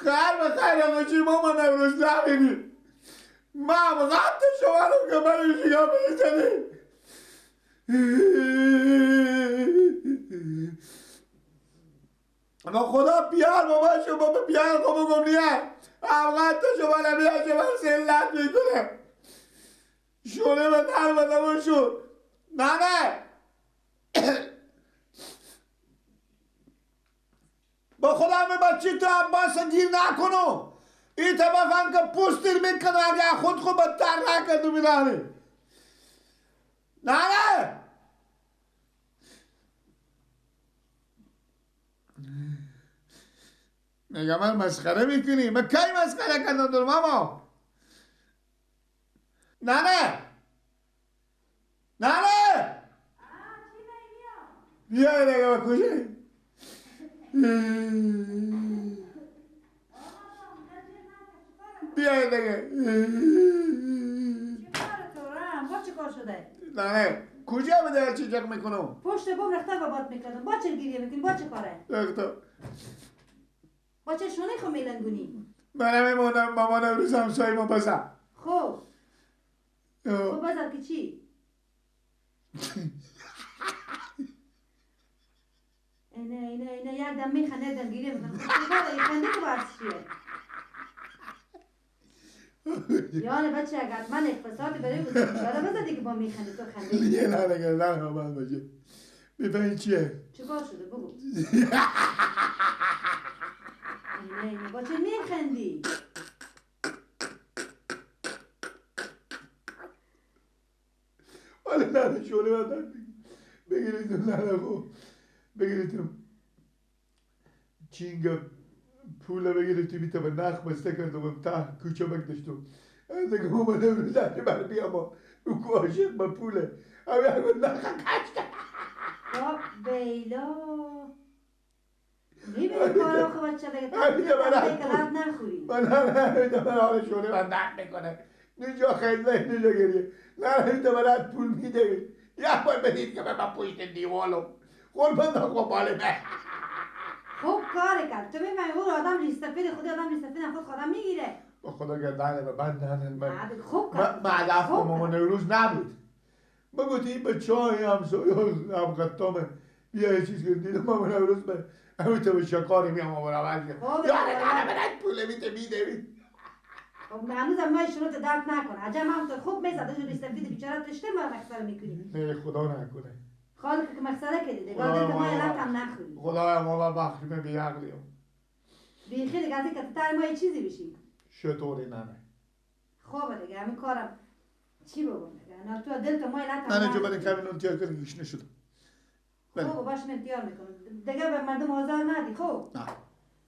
خیر به خیر همه چی مامان امروز نبینی من غط شما رو که برای شیگاه بیزنی اما خدا بیار بابا شما بیار بابا گم نیه هم غط شما نمیاد که من سلت میکنه شونه به در بدمون شد نه با خدا همه بچی تو عباس گیر نکنو این طرف هم که پوستیر میکنه اگه خود بدتر نکردو بیدانی نه میگه من مسخره میکنی من کی مسخره کردم در ماما نه بیا دیگه با کجایی بیا دیگه با چه کار شده؟ نه کجا بده چی جک میکنم پشت بوم رخته با باد میکردم با چه گریه میکنی با چه کاره؟ رخته با چه شونه خو میلنگونی؟ من میمونم مامان امروز همسایه ما بزن خب بزن که چی؟ اینه یک دم میخنده یک دم گریه میکنه خب خنده که باید چیه؟ یعنی بچه اگر من اقتصادی برای بود شده بزن دیگه با میخنده تو خنده دیگه نه من باشه ببین چیه چه کار شده بگو اینه با چه میخندی ولی نه شونه بدن بگیریتون نه بگیریتون چینگ پول بگیریتون بیتا به نخ بسته کردم تا کوچه بکدشتم از اگه مامان امروز هرچه بر بیام او که عاشق با پوله همه اگه نخ کشت با بیلا میبینی کارا خوب بچه دیگه تا نخوری من همیده من حال شونه من نخ میکنه نجا خیلی نجا گریه نه همیده من پول میده یک بار بدید که من پشت دیوالم قربان نخوا باله من خوب کار کرد تو میفهمی اون آدم ریستفید خود آدم ریستفید خود خودم میگیره با خدا گردنه به بند نه خوب کرد من هدف مامان روز نبود بگو این بچه های همسایه هم قطامه بیا یه چیز دیدم مامان روز به همین تو به شکاری میام مامان عوض یاره نه بدن پوله میده خب هنوزم ما شروط درد نکنه عجب هم تو خوب میزد از ریستفید بیچاره تشته ما مخسره میکنی نه خدا نکنه خالق که مخسره کردی دیگه گاده که ما علت هم نخوری خدایا ما بخشی من بیعقلیم بیخی دیگه از این که تر ما یه چیزی بشیم چطوری نه خوبه دیگه همین کارم چی بگم دیگه نه تو دل تو ما علت هم نه جو برای کمی نون تیار کنی گیش نشدم خوب باش من تیار میکنم دیگه به مردم آزار ندی خوب نه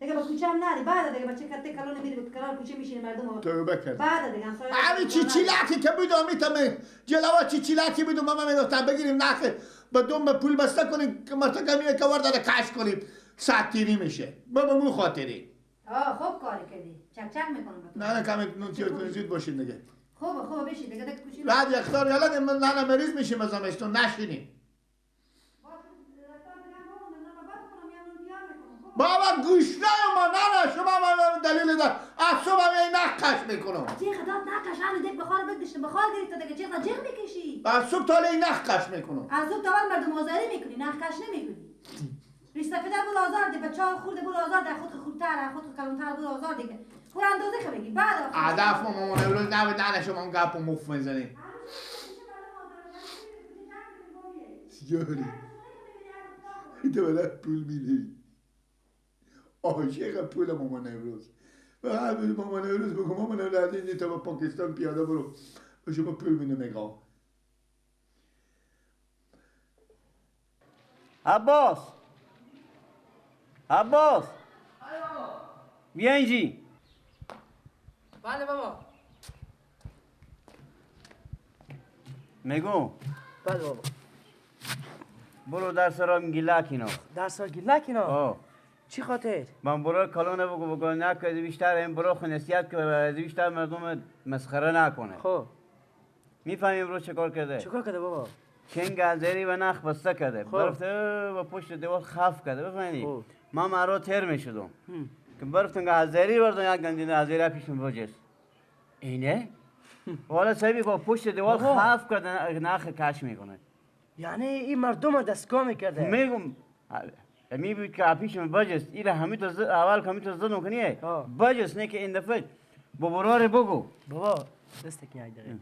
دیگه با کوچه هم ندی بعد دیگه بچه کته کلونه میری به کنار کوچه میشینی مردم توبه کرد بعد دیگه همسایه همین چیچیلاتی که بودم میتونه جلوه چیچیلاتی بودم ماما میگفتم بگیریم نخه با دوم پول بسته کنیم که مرتکه میره که ورداره کش کنیم ساعت تیری میشه بابا مو خاطری خوب کاری کردی چک میکنم نه کمی نون تیار کنیم زود باشین دیگه خوبه بشین دیگه کوچه بعد یختار یالا من نه مریض میشیم از همشتون نشینیم بابا گوش ما نه شما من دلیل دار از صبح هم نخ کش میکنم چه خدات نکش همین دیگه بخار بکشیم بخار گرفته دیگه چه جغ میکشی از صبح تا لی نخ کش میکنم از صبح تا مردم آزاری میکنی نخ کش نمیکنی ریستفیده بود آزار دی بچه ها خورده بود آزار دی خود خودتر خود کلونتر بود آزار دیگه خور اندازه که بگی بعد هدف ما مامان امروز نبود نه شما هم گپ و مف میزنیم یاری تو بلد پول میدهی عاشق پول مامان امروز و هر بود مامان امروز بگو مامان امروز اینجا تا با پاکستان پیاده برو و شما پول میده نگاه عباس بیا اینجی بله بابا میگو بله بابا برو درس را گیلک اینا درس را گیلک اینا آه چی خاطر؟ من برو کلونه بگو نکنه بیشتر این برو خنسیت که از بیشتر مردم مسخره نکنه خب میفهمی برو چه کار کرده؟ چه کار کرده بابا؟ چنگ از زیری و نخ بسته کرده برفته و پشت دیوار خف کرده بفهمی؟ من مرا تر میشدم که برفتن که هزاری بردن یک گندین هزاری پیشم بجست اینه؟ والا صاحبی با پشت دیوال خاف کردن نخ کش میکنه یعنی این مردم دستگاه میکرده میگم می بود که پیشم بجست ایره همین تو اول که همین تو زدن کنیه بجست نه که این دفعه با برار بگو بابا دسته که یک دقیقه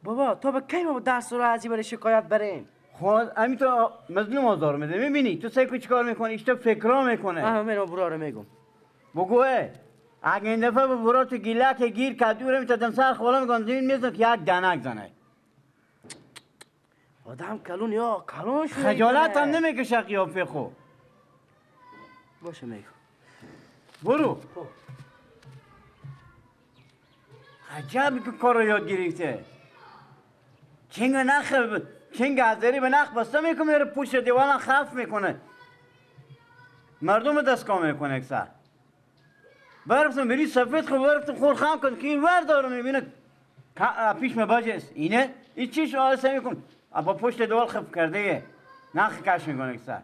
بابا تو با کی ما درس رو ازی برای شکایت بریم خود همین تو مظلوم آزار میده میبینی تو سعی چیکار میکنی اشتو فکرا میکنه من برا رو میگم بگوه اگه این دفعه به برا تو گیلک گیر کدوره میتادم سر خوالا میکنم زمین میزن که یک دنک زنه آدم کلون یا کلون شده خجالت هم نمیکشه قیافه خو باشه میگم برو عجب که کار رو یاد گرفته چنگ هزاری به نخ بسته میکنه میره پشت دیوالن خف میکنه مردم دستگاه میکنه اکثر برفتم بری سفید خود برفتم خور خم کن که این ور داره میبینه پیش مباجست اینه این چیش آلسه میکن با پشت دیوال خف کرده نخ کش میکنه اکثر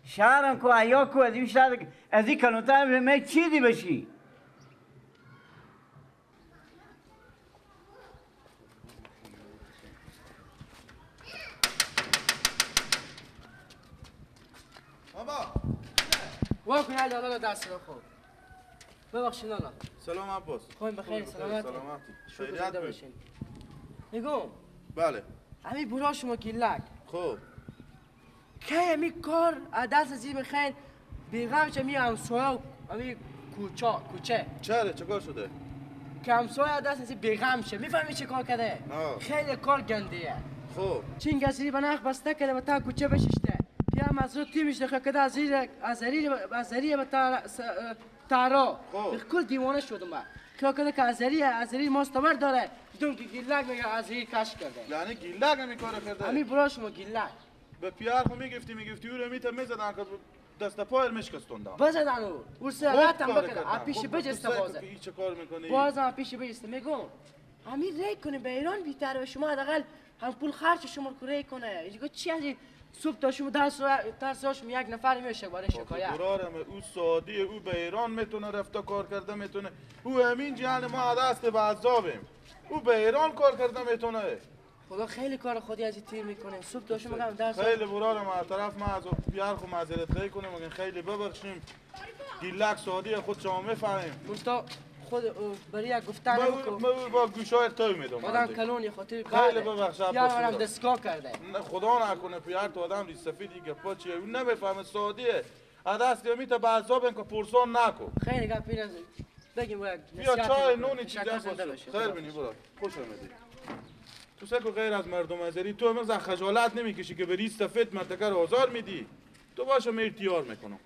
شهرم کو ایا کو از این شهر از این کلونتر می چیزی بشی وا کن لالا دست رو خوب ببخشید لالا سلام عباس خواهیم بخیر سلامتی خیریت باشین میگم بله همین برا شما گیلک خب که همین کار دست ازی بخیر بیغم چه می همسایه همین کوچه چه کار شده؟ که همسایه دست ازی بیغم شه میفهمی چه کار کرده؟ خیلی کار گندیه خب چین گزیری بناخ بسته کرده و تا کوچه بششته پیام از رو تیمش دخل کده ازری به تارا کل دیوانه شدم من که کده که ازری ماستمر داره دون که گیلک میگه ازری کش کرده یعنی گیلک همی کار کرده؟ همین برا شما گیلک به پیار خو میگفتی او رو میتر میزدن که دست پای مشکستوندن بزدن او سرعتم بکنه پیش بجسته بازه این چه کار میکنی؟ بازم پیش بجسته میگم همین ری کنه به ایران بیتره و شما حداقل هم پول خرج شما رو ری کنه دیگه چی از صبح تا شما درساشم یک نفر میشه برای شکایت برارم او سعودی او به ایران میتونه رفته کار کرده میتونه او همین جهان ما دست به عذابیم او به ایران کار کرده میتونه خدا خیلی کار خودی از تیر میکنه صبح تا شما میگم درس خیلی برارم از طرف ما از بیار خو معذرت خواهی کنیم مگه خیلی ببخشیم گیلک سعودی خود شما میفهمیم تو خود برای یک گفتن من با گوشای توی میدم آدم کلونی خاطر خیلی ببخش پیار هم دستگاه کرده خدا نکنه پیار تو آدم ری سفیدی گپا چیه اون نمیفهمه سعودیه دست میته به عذاب که پرسان نکن خیلی گپی نزن بگیم باید بیا چای نونی چیزا خیر بینی برو خوش آمدی تو سکو غیر از مردم ازری تو هم خجالت نمیکشی که بری سفید منطقه رو آزار میدی تو باشه من اختیار میکنم